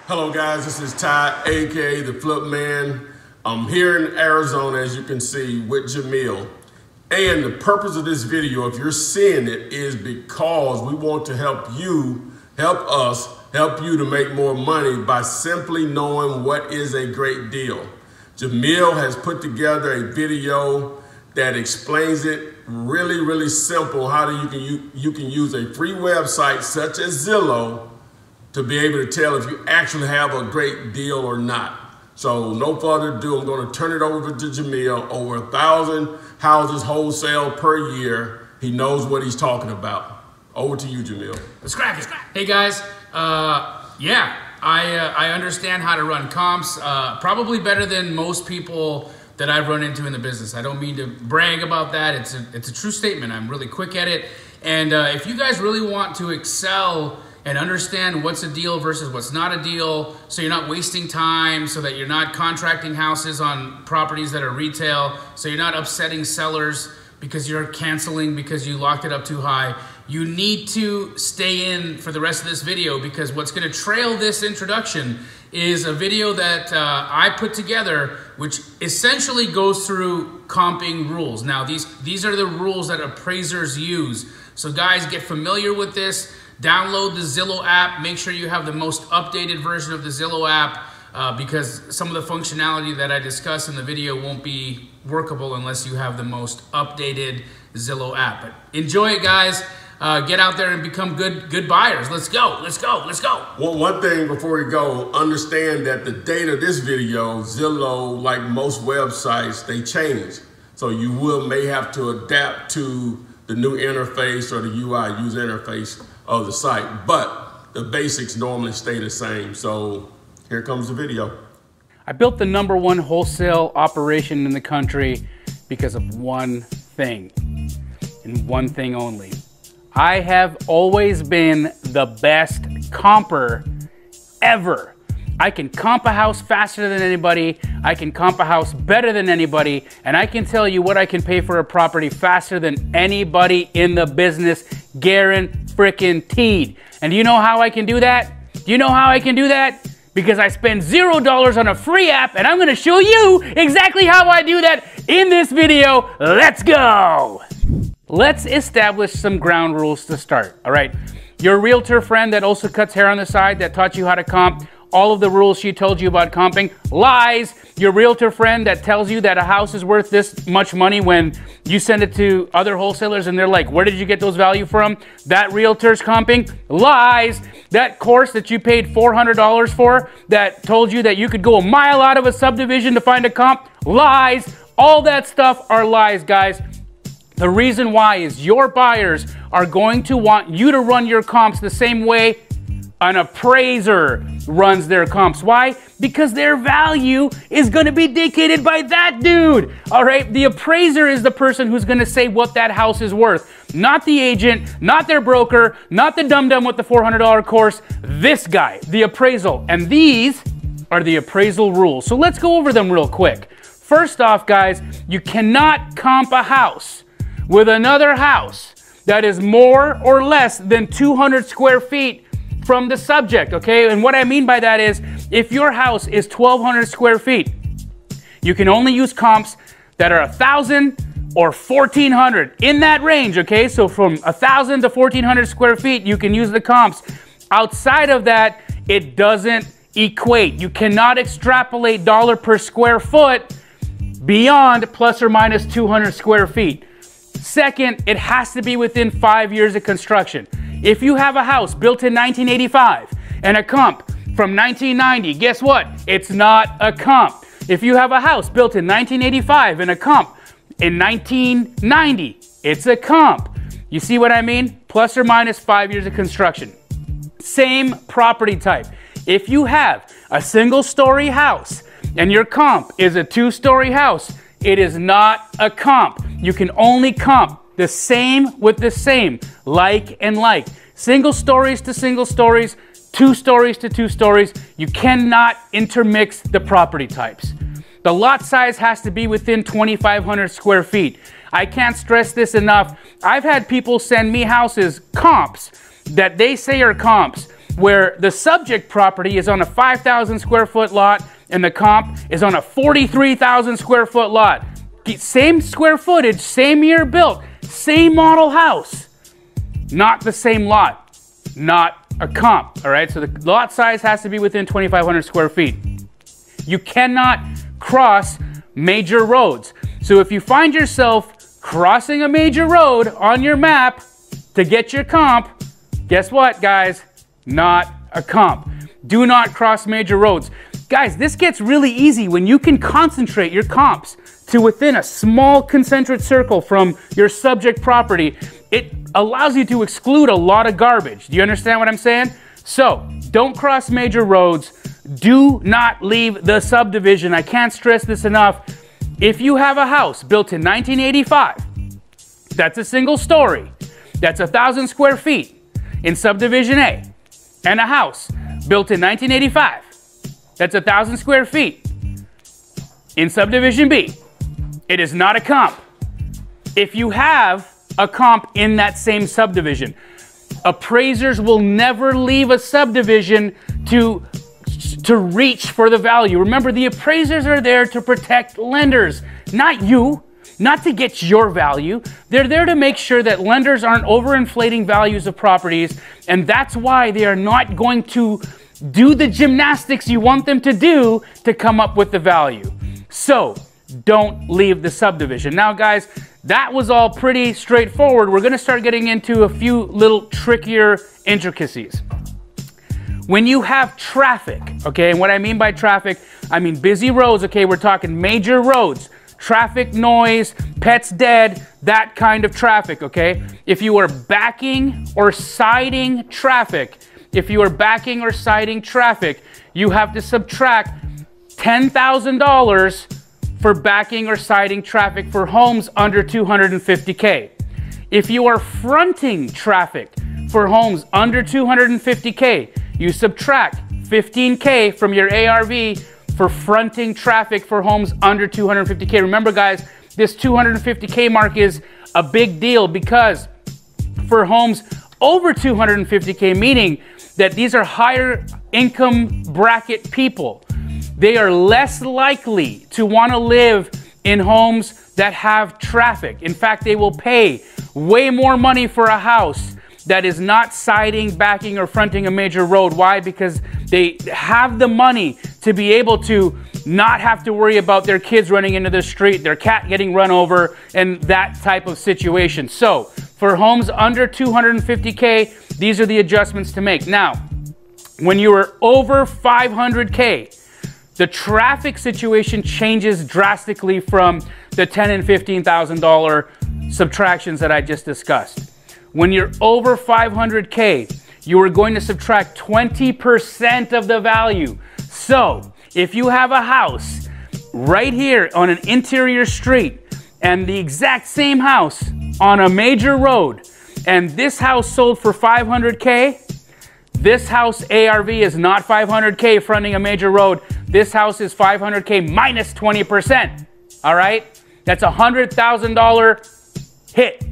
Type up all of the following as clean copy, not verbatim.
Hello guys, this is Ty, aka the Flip Man. I'm here in Arizona, as you can see, with Jamil. And the purpose of this video, if you're seeing it, is because we want to help you, help you to make more money by simply knowing what is a great deal. Jamil has put together a video that explains it really simple. How you can use a free website such as Zillow to be able to tell if you actually have a great deal or not. So no further ado, I'm going to turn it over to Jamil. Over 1,000 houses wholesale per year. He knows what he's talking about. Over to you, Jamil. Let's crack it. Hey guys, I understand how to run comps, probably better than most people that I've run into in the business. I don't mean to brag about that. It's a true statement. I'm really quick at it. And if you guys really want to excel and understand what's a deal versus what's not a deal, so you're not wasting time, so that you're not contracting houses on properties that are retail, so you're not upsetting sellers because you're canceling because you locked it up too high, you need to stay in for the rest of this video, because what's going to trail this introduction is a video that I put together, which essentially goes through comping rules. Now, these are the rules that appraisers use. So guys, get familiar with this. Download the Zillow app. Make sure you have the most updated version of the Zillow app, because some of the functionality that I discuss in the video won't be workable unless you have the most updated Zillow app. But enjoy it, guys. Get out there and become good buyers. Let's go. Well, one thing before we go, understand that the date of this video, Zillow, like most websites, they change. So you may have to adapt to the new interface or the UI, user interface of the site, but the basics normally stay the same. So here comes the video. I built the #1 wholesale operation in the country because of one thing, and one thing only. I have always been the best comper ever. I can comp a house faster than anybody, I can comp a house better than anybody, and I can tell you what I can pay for a property faster than anybody in the business, guaranteed. And do you know how I can do that? Because I spend $0 on a free app, and I'm gonna show you exactly how I do that in this video. Let's go! Let's establish some ground rules to start, all right? Your realtor friend that also cuts hair on the side that taught you how to comp, all of the rules she told you about comping, lies. Your realtor friend that tells you that a house is worth this much money when you send it to other wholesalers and they're like, where did you get those value from? That realtor's comping, lies. That course that you paid $400 for that told you that you could go a mile out of a subdivision to find a comp, lies. All that stuff are lies, guys. The reason why is your buyers are going to want you to run your comps the same way an appraiser runs their comps. Why? Because their value is going to be dictated by that dude. All right? The appraiser is the person who's going to say what that house is worth. Not the agent, not their broker, not the dum-dum with the $400 course. This guy, the appraisal. And these are the appraisal rules. So let's go over them real quick. First off, guys, you cannot comp a house with another house that is more or less than 200 square feet from the subject, okay? And what I mean by that is, if your house is 1,200 square feet, you can only use comps that are 1,000 or 1,400, in that range, okay? So from 1,000 to 1,400 square feet, you can use the comps. Outside of that, it doesn't equate. You cannot extrapolate dollar per square foot beyond plus or minus 200 square feet. Second, it has to be within 5 years of construction. If you have a house built in 1985 and a comp from 1990, guess what? It's not a comp. If you have a house built in 1985 and a comp in 1990, it's a comp. You see what I mean? Plus or minus 5 years of construction. Same property type. If you have a single-story house and your comp is a 2-story house, it is not a comp. You can only comp the same with the same, like and like. Single stories to single stories, 2 stories to 2 stories. You cannot intermix the property types. The lot size has to be within 2,500 square feet. I can't stress this enough. I've had people send me houses, comps, that they say are comps, where the subject property is on a 5,000 square foot lot and the comp is on a 43,000 square foot lot. Same square footage, same year built, same model house, not the same lot, not a comp, all right? So the lot size has to be within 2,500 square feet. You cannot cross major roads. So if you find yourself crossing a major road on your map to get your comp, guess what, guys? Not a comp. Do not cross major roads. Guys, this gets really easy when you can concentrate your comps to within a small concentric circle from your subject property. It allows you to exclude a lot of garbage. Do you understand what I'm saying? So, don't cross major roads. Do not leave the subdivision. I can't stress this enough. If you have a house built in 1985, that's a single story, that's 1,000 square feet in subdivision A, and a house built in 1985, that's 1,000 square feet in subdivision B, it is not a comp. If you have a comp in that same subdivision, appraisers will never leave a subdivision to reach for the value. Remember, the appraisers are there to protect lenders, not you, not to get your value. They're there to make sure that lenders aren't overinflating values of properties, and that's why they are not going to do the gymnastics you want them to do to come up with the value. So, don't leave the subdivision. Now, guys, that was all pretty straightforward. We're gonna start getting into a few little trickier intricacies. When you have traffic, okay, and what I mean by traffic, I mean busy roads, okay, we're talking major roads, traffic noise, pets dead, that kind of traffic, okay? If you are backing or siding traffic, you have to subtract $10,000 for backing or siding traffic for homes under 250K. If you are fronting traffic for homes under 250K, you subtract 15K from your ARV for fronting traffic for homes under 250K. Remember, guys, this 250K mark is a big deal because for homes over 250K, meaning that these are higher income bracket people, they are less likely to want to live in homes that have traffic. In fact, they will pay way more money for a house that is not siding, backing, or fronting a major road. Why? Because they have the money to be able to not have to worry about their kids running into the street, their cat getting run over, and that type of situation. So, for homes under 250K, these are the adjustments to make. Now, when you are over 500K, the traffic situation changes drastically from the $10,000 and $15,000 subtractions that I just discussed. When you're over 500K, you are going to subtract 20% of the value. So, if you have a house right here on an interior street and the exact same house on a major road, and this house sold for 500K, this house ARV is not 500K fronting a major road. This house is 500K minus 20%. All right? That's a $100,000 hit,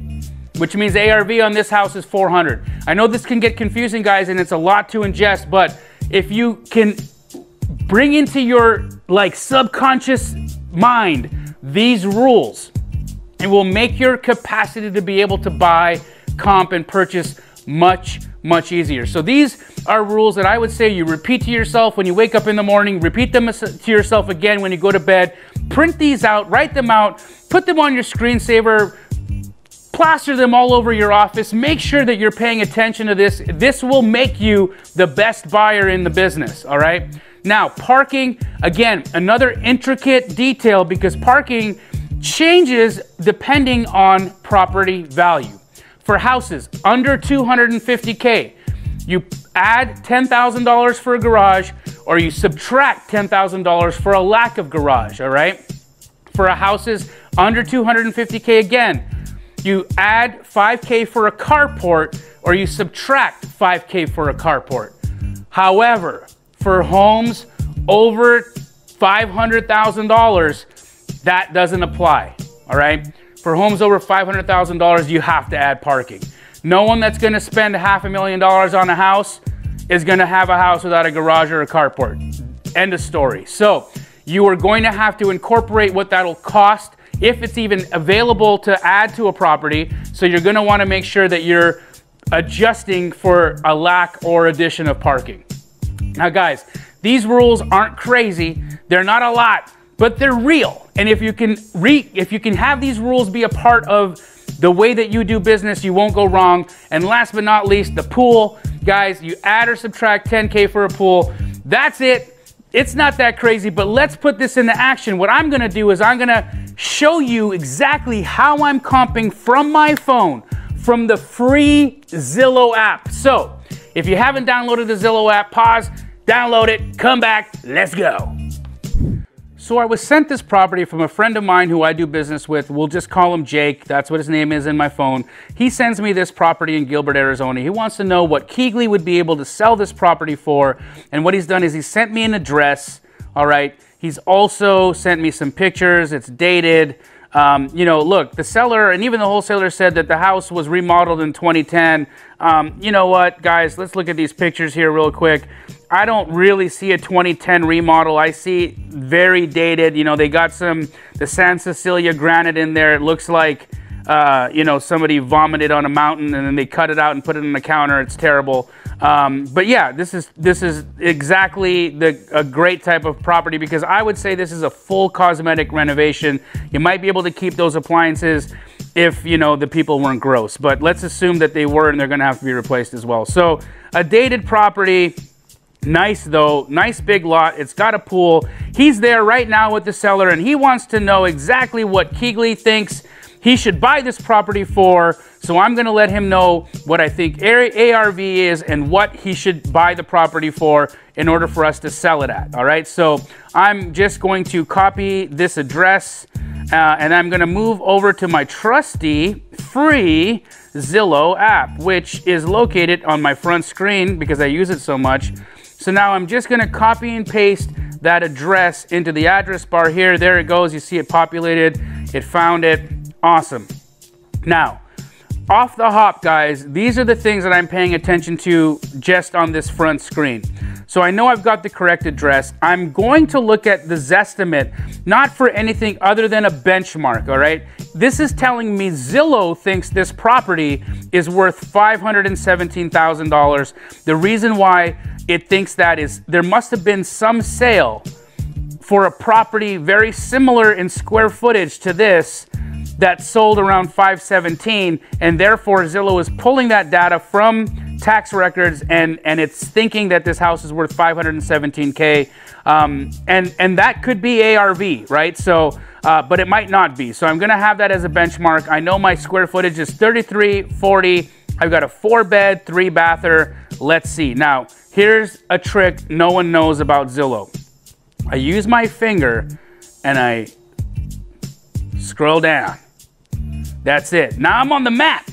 which means ARV on this house is 400. I know this can get confusing, guys, and it's a lot to ingest, but if you can bring into your subconscious mind these rules, it will make your capacity to be able to buy, comp, and purchase much easier. So these are rules that I would say you repeat to yourself when you wake up in the morning, repeat them to yourself again when you go to bed, print these out, write them out, put them on your screensaver, plaster them all over your office. Make sure that you're paying attention to this. This will make you the best buyer in the business, all right? Now, parking, again, another intricate detail because parking changes depending on property value. For houses under 250K, you add $10,000 for a garage or you subtract $10,000 for a lack of garage, all right? For houses under 250K, again, you add 5K for a carport or you subtract 5K for a carport. However, for homes over $500,000, that doesn't apply, all right? For homes over $500,000, you have to add parking. No one that's gonna spend $500,000 on a house is going to have a house without a garage or a carport. End of story. So you are going to have to incorporate what that'll cost if it's even available to add to a property. So you're going to want to make sure that you're adjusting for a lack or addition of parking. Now guys, these rules aren't crazy. They're not a lot, but they're real. And if you can have these rules be a part of the way that you do business, you won't go wrong. And last but not least, the pool. Guys, you add or subtract 10K for a pool. That's it. It's not that crazy, but let's put this into action. What I'm gonna do is I'm gonna show you exactly how I'm comping from my phone, from the free Zillow app. So if you haven't downloaded the Zillow app, pause, download it, come back, let's go. So I was sent this property from a friend of mine who I do business with. We'll just call him Jake. That's what his name is in my phone. He sends me this property in Gilbert, Arizona. He wants to know what Keegley would be able to sell this property for. And what he's done is he sent me an address, all right? He's also sent me some pictures. It's dated. You know, look, the seller and even the wholesaler said that the house was remodeled in 2010. You know what, guys, let's look at these pictures here real quick. I don't really see a 2010 remodel. I see very dated. You know, they got the San Cecilia granite in there. It looks like, you know, somebody vomited on a mountain and then they cut it out and put it on the counter. It's terrible. But yeah, this is exactly a great type of property, because I would say this is a full cosmetic renovation. You might be able to keep those appliances if, you know, the people weren't gross, but let's assume that they were and they're going to have to be replaced as well. So a dated property. Nice though, nice big lot. It's got a pool. He's there right now with the seller and he wants to know exactly what Keegley thinks he should buy this property for. So I'm gonna let him know what I think ARV is and what he should buy the property for in order for us to sell it at, all right? So I'm just going to copy this address and I'm gonna move over to my trusty free Zillow app, which is located on my front screen because I use it so much. So now I'm just gonna copy and paste that address into the address bar here. There it goes, you see it populated, it found it, awesome. Now, off the hop, guys, these are the things that I'm paying attention to just on this front screen. So I know I've got the correct address. I'm going to look at the Zestimate, not for anything other than a benchmark, all right? This is telling me Zillow thinks this property is worth $517,000. The reason why it thinks that is there must have been some sale for a property very similar in square footage to this that sold around 517, and therefore Zillow is pulling that data from tax records and it's thinking that this house is worth 517K, and that could be ARV, right? So but it might not be. So I'm gonna have that as a benchmark. I know my square footage is 3340. I've got a 4-bed, 3-bather. Let's see. Now, here's a trick no one knows about Zillow. I use my finger and I scroll down. That's it. Now I'm on the map.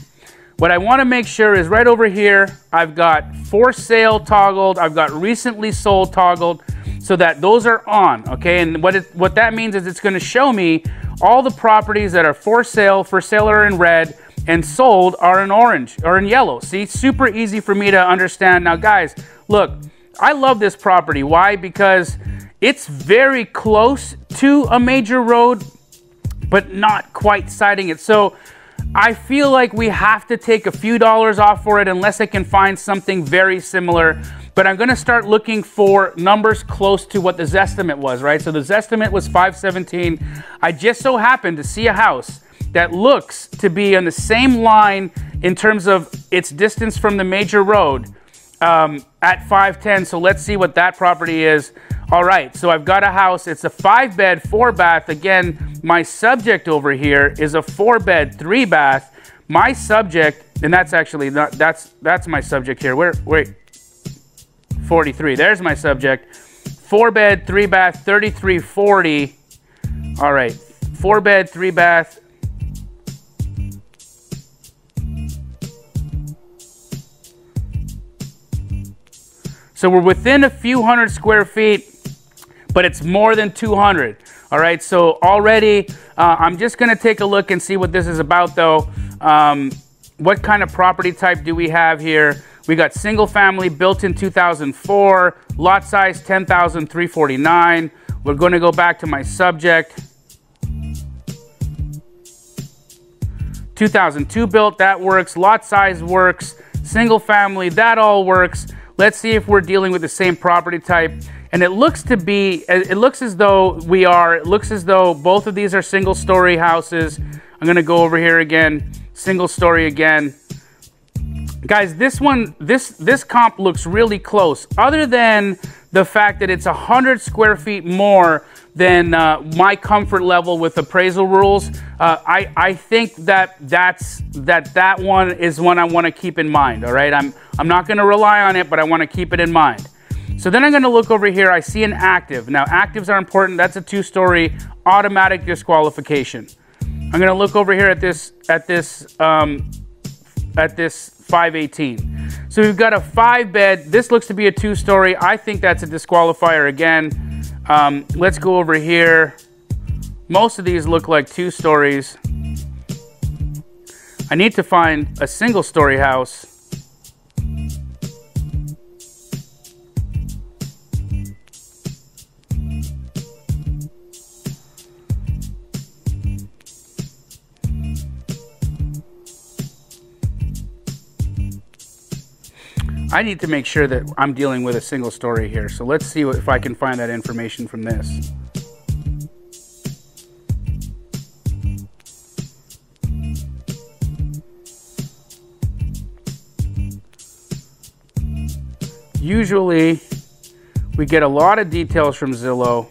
What I want to make sure is right over here, I've got for sale toggled, I've got recently sold toggled, so that those are on, okay? And what that means is it's going to show me all the properties that are for sale are in red, and sold are in orange or in yellow. See, super easy for me to understand. Now guys, look, I love this property. Why? Because it's very close to a major road, but not quite sighting it. So I feel like we have to take a few dollars off for it unless I can find something very similar. But I'm gonna start looking for numbers close to what the Zestimate was, right? So the Zestimate was 517. I just so happened to see a house that looks to be on the same line in terms of its distance from the major road at 510. So let's see what that property is. All right, so I've got a house. It's a 5-bed, 4-bath. Again, my subject over here is a 4-bed, 3-bath. My subject, and that's actually not, that's my subject here. Wait, 43. There's my subject. 4-bed, 3-bath, 3340. All right, 4-bed, 3-bath. So we're within a few hundred square feet, but it's more than 200. All right, so already I'm just gonna take a look and see what this is about though. What kind of property type do we have here? We got single family, built in 2004, lot size 10,349. We're going to go back to my subject. 2002 built, that works. Lot size works. Single family, that all works. Let's see if we're dealing with the same property type. And it looks to be, it looks as though we are. It looks as though both of these are single story houses. I'm going to go over here again. Single story again. Guys, this one, this comp looks really close. Other than the fact that it's 100 square feet more than my comfort level with appraisal rules, I think that that one is one I want to keep in mind. All right, I'm not going to rely on it, but I want to keep it in mind. So then I'm going to look over here. I see an active. Now actives are important. That's a 2-story automatic disqualification. I'm going to look over here at this 518. So we've got a 5-bed. This looks to be a 2-story. I think that's a disqualifier again. Let's go over here. Most of these look like 2 stories. I need to find a single-story house. I need to make sure that I'm dealing with a single story here. So let's see if I can find that information from this. Usually we get a lot of details from Zillow,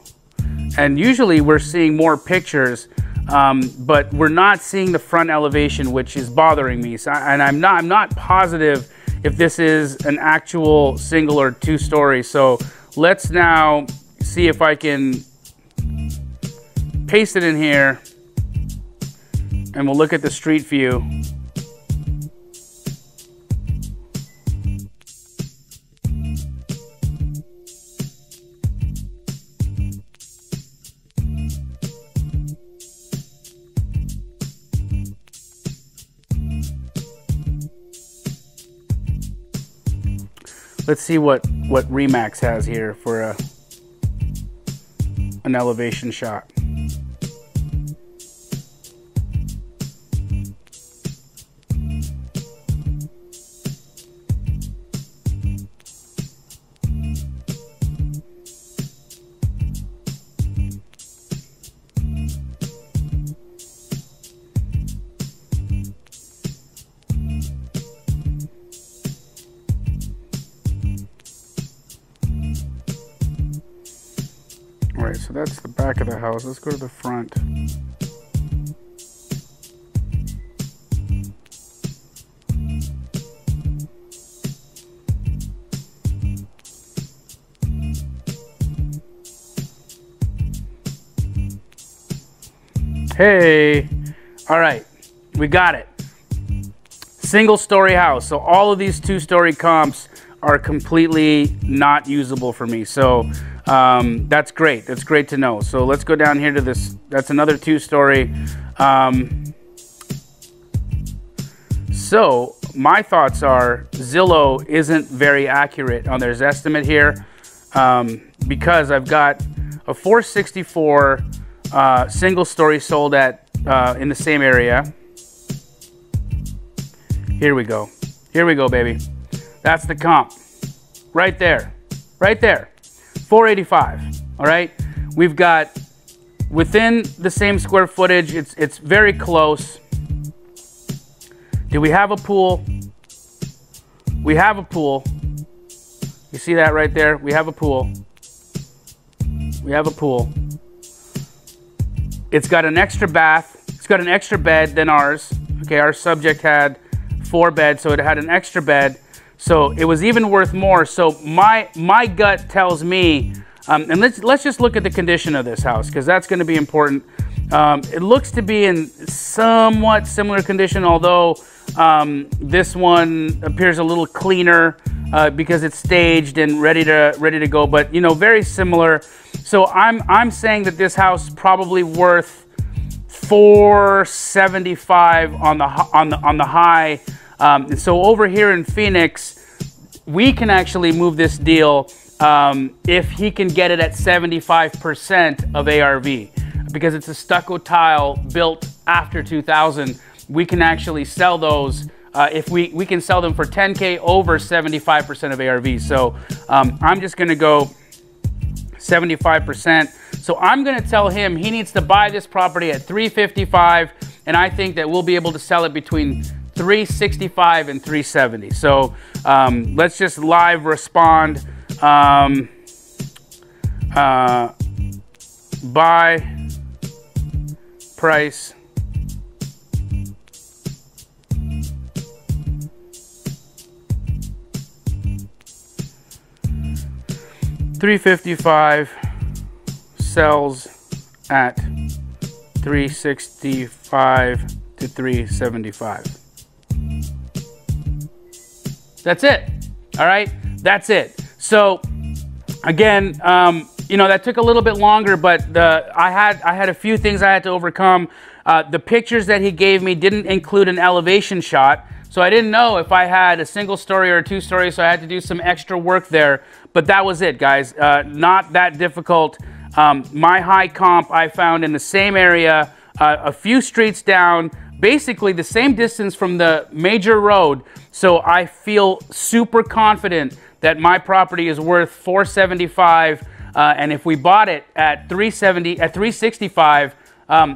and usually we're seeing more pictures, but we're not seeing the front elevation, which is bothering me. So, and I'm not positive if this is an actual single or 2-story. So let's now see if I can paste it in here, and we'll look at the street view. Let's see what Remax has here for an elevation shot. Alright, so that's the back of the house. Let's go to the front. Hey, alright, we got it. Single story house. So all of these 2-story comps are completely not usable for me. So that's great. That's great to know. So let's go down here to this. That's another 2-story. So my thoughts are Zillow isn't very accurate on their estimate here, because I've got a 464 single story sold at in the same area. Here we go. Here we go, baby. That's the comp. Right there. Right there. 485. All right. We've got within the same square footage. It's very close. Do we have a pool? We have a pool. You see that right there? We have a pool. We have a pool. It's got an extra bath. It's got an extra bed than ours. Okay, our subject had 4 beds, so it had an extra bed. So it was even worth more. So my gut tells me, and let's just look at the condition of this house, because that's going to be important. It looks to be in somewhat similar condition, although this one appears a little cleaner because it's staged and ready to go. But you know, very similar. So I'm saying that this house is probably worth $475 on the high. So over here in Phoenix, we can actually move this deal if he can get it at 75% of ARV, because it's a stucco tile built after 2000. We can actually sell those if we can sell them for 10K over 75% of ARV. So I'm just gonna go 75%. So I'm gonna tell him he needs to buy this property at $355, and I think that we'll be able to sell it between $365 and $370. So let's just live respond. Buy price $355, sells at $365 to $375. That's it. All right, that's it. So again, you know, that took a little bit longer, but I had a few things I had to overcome. The pictures that he gave me didn't include an elevation shot, so I didn't know if I had a single story or a two story, so I had to do some extra work there. But that was it, guys. Not that difficult. My high comp I found in the same area, a few streets down, basically the same distance from the major road. So I feel super confident that my property is worth $475, and if we bought it at $365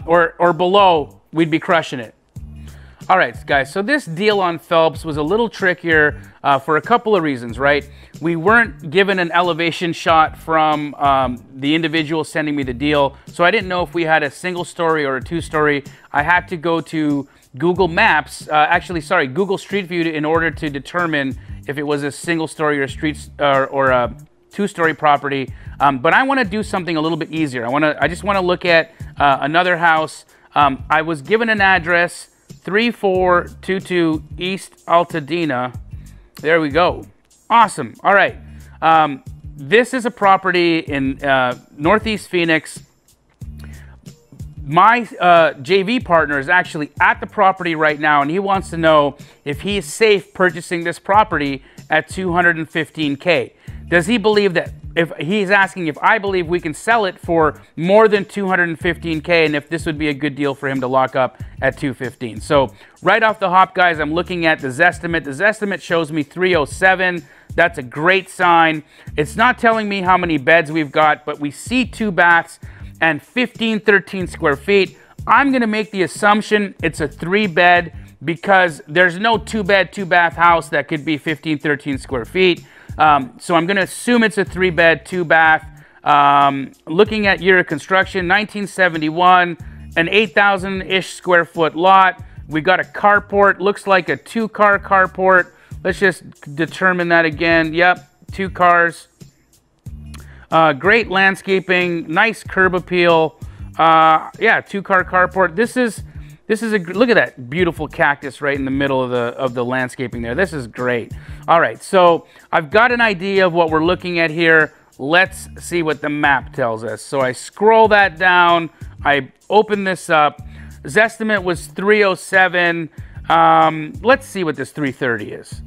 or below, we'd be crushing it. All right, guys, so this deal on Phelps was a little trickier for a couple of reasons, right? We weren't given an elevation shot from the individual sending me the deal, so I didn't know if we had a single story or a two story. I had to go to Google Maps, Google Street View in order to determine if it was a single story or a two-story property. But I want to do something a little bit easier. I just want to look at another house. I was given an address, 3422 East Altadena. There we go. Awesome. All right. This is a property in Northeast Phoenix. My JV partner is actually at the property right now, and he wants to know if he is safe purchasing this property at $215K. Does he believe that, if he's asking if I believe we can sell it for more than $215K, and if this would be a good deal for him to lock up at $215. So right off the hop, guys, I'm looking at the Zestimate. The Zestimate shows me 307. That's a great sign. It's not telling me how many beds we've got, but we see 2 baths and 13 square feet. I'm gonna make the assumption it's a 3-bed because there's no 2-bed, 2-bath house that could be 13 square feet. So I'm gonna assume it's a 3-bed, 2-bath. Looking at year of construction, 1971, an 8,000-ish square foot lot. We got a carport, looks like a 2-car carport. Let's just determine that again. Yep, 2 cars. Great landscaping, nice curb appeal. Yeah, 2-car carport. This is look at that beautiful cactus right in the middle of the landscaping there. This is great. All right, so I've got an idea of what we're looking at here. Let's see what the map tells us. So I scroll that down. I open this up. Zestimate was 307. Let's see what this 330 is.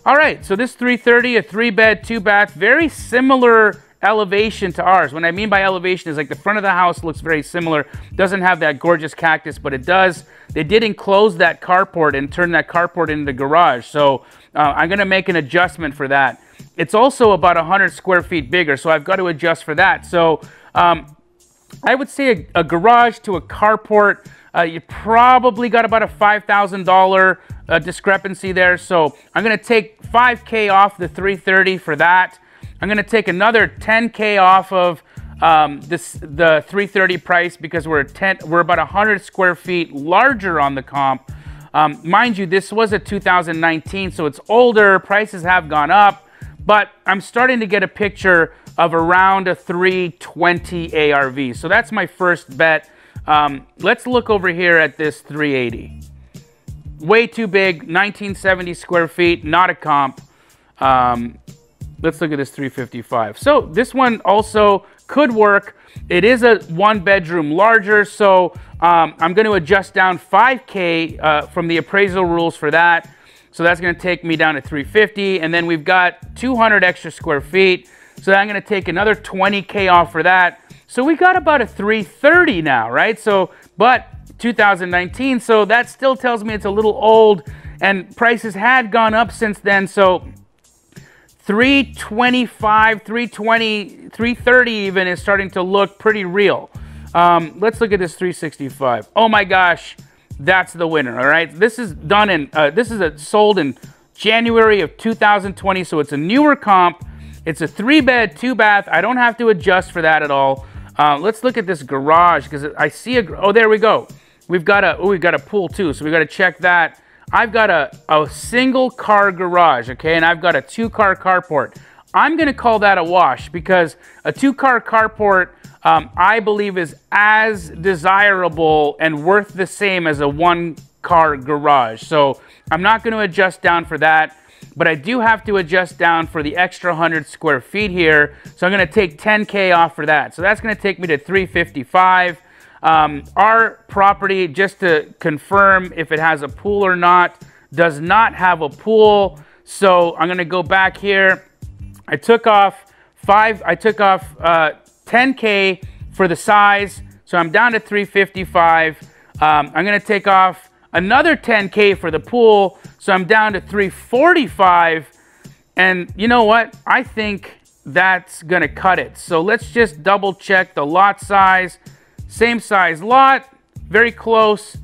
All right, so this 330, a 3-bed, 2-bath, very similar elevation to ours. What I mean by elevation is like the front of the house looks very similar. Doesn't have that gorgeous cactus, but it does. They did enclose that carport and turn that carport into the garage. So I'm gonna make an adjustment for that. It's also about 100 square feet bigger, so I've got to adjust for that. So I would say a garage to a carport, you probably got about a $5,000 discrepancy there. So I'm gonna take $5K off the 330 for that. I'm gonna take another $10K off of the 330 price because we're about 100 square feet larger on the comp. Mind you, this was a 2019, so it's older. Prices have gone up, but I'm starting to get a picture of around a 320 ARV. So that's my first bet. Let's look over here at this 380. Way too big, 1970 square feet, not a comp. Let's look at this 355. So this one also could work. It is a 1-bedroom larger, so I'm going to adjust down $5K from the appraisal rules for that. So that's gonna take me down to 350, and then we've got 200 extra square feet. So I'm gonna take another 20K off for that. So we got about a 330 now, right? So, but 2019, so that still tells me it's a little old, and prices had gone up since then. So 325, 320, 330 even is starting to look pretty real. Let's look at this 365. Oh my gosh, that's the winner. All right, this is done in sold in January of 2020, so it's a newer comp. It's a 3-bed, 2-bath. I don't have to adjust for that at all. Let's look at this garage, because I see oh, there we go. We've got a pool too, so we got to check that. I've got a single car garage, okay, and I've got a 2-car carport. I'm gonna call that a wash, because a 2-car carport, I believe, is as desirable and worth the same as a 1-car garage. So I'm not gonna adjust down for that, but I do have to adjust down for the extra 100 square feet here. So I'm gonna take 10K off for that. So that's gonna take me to 355. Our property, just to confirm if it has a pool or not, does not have a pool. So I'm gonna go back here. I took off 10K for the size, so I'm down to 355. I'm gonna take off another 10K for the pool, so I'm down to 345. And you know what? I think that's gonna cut it. So let's just double check the lot size. Same size lot, very close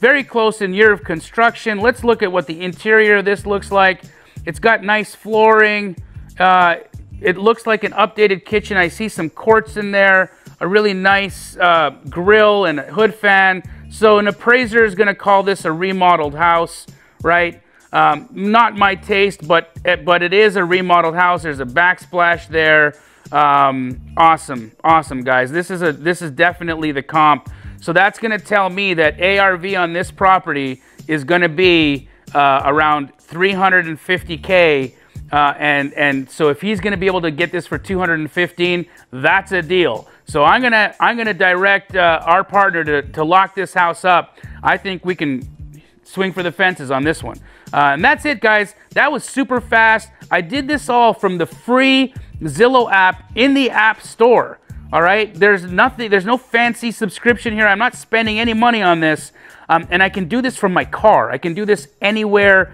in year of construction. Let's look at what the interior of this looks like. It's got nice flooring. It looks like an updated kitchen. I see some quartz in there, a really nice grill and a hood fan. So an appraiser is gonna call this a remodeled house, right? Not my taste, but it is a remodeled house. There's a backsplash there. Awesome guys. This is definitely the comp. So that's gonna tell me that ARV on this property is gonna be around 350K, and so if he's gonna be able to get this for 215, that's a deal. So I'm gonna direct our partner to lock this house up. I think we can swing for the fences on this one. And that's it, guys. That was super fast. I did this all from the free Zillow app in the App Store. All right, there's no fancy subscription here. I'm not spending any money on this, and I can do this from my car. I can do this anywhere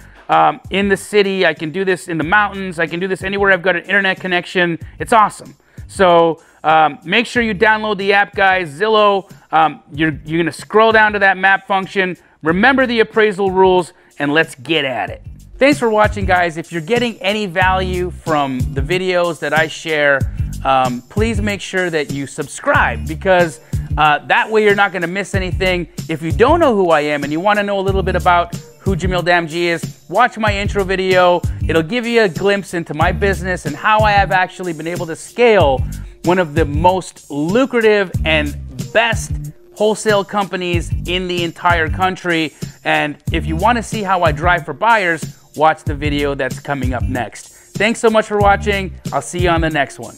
in the city. I can do this in the mountains. I can do this anywhere I've got an internet connection. It's awesome. So make sure you download the app, guys. Zillow. You're gonna scroll down to that map function. Remember the appraisal rules, and let's get at it. Thanks for watching, guys. If you're getting any value from the videos that I share, please make sure that you subscribe, because that way you're not gonna miss anything. If you don't know who I am and you wanna know a little bit about who Jamil Damji is, watch my intro video. It'll give you a glimpse into my business and how I have actually been able to scale one of the most lucrative and best wholesale companies in the entire country. And if you want to see how I drive for buyers, watch the video that's coming up next. Thanks so much for watching. I'll see you on the next one.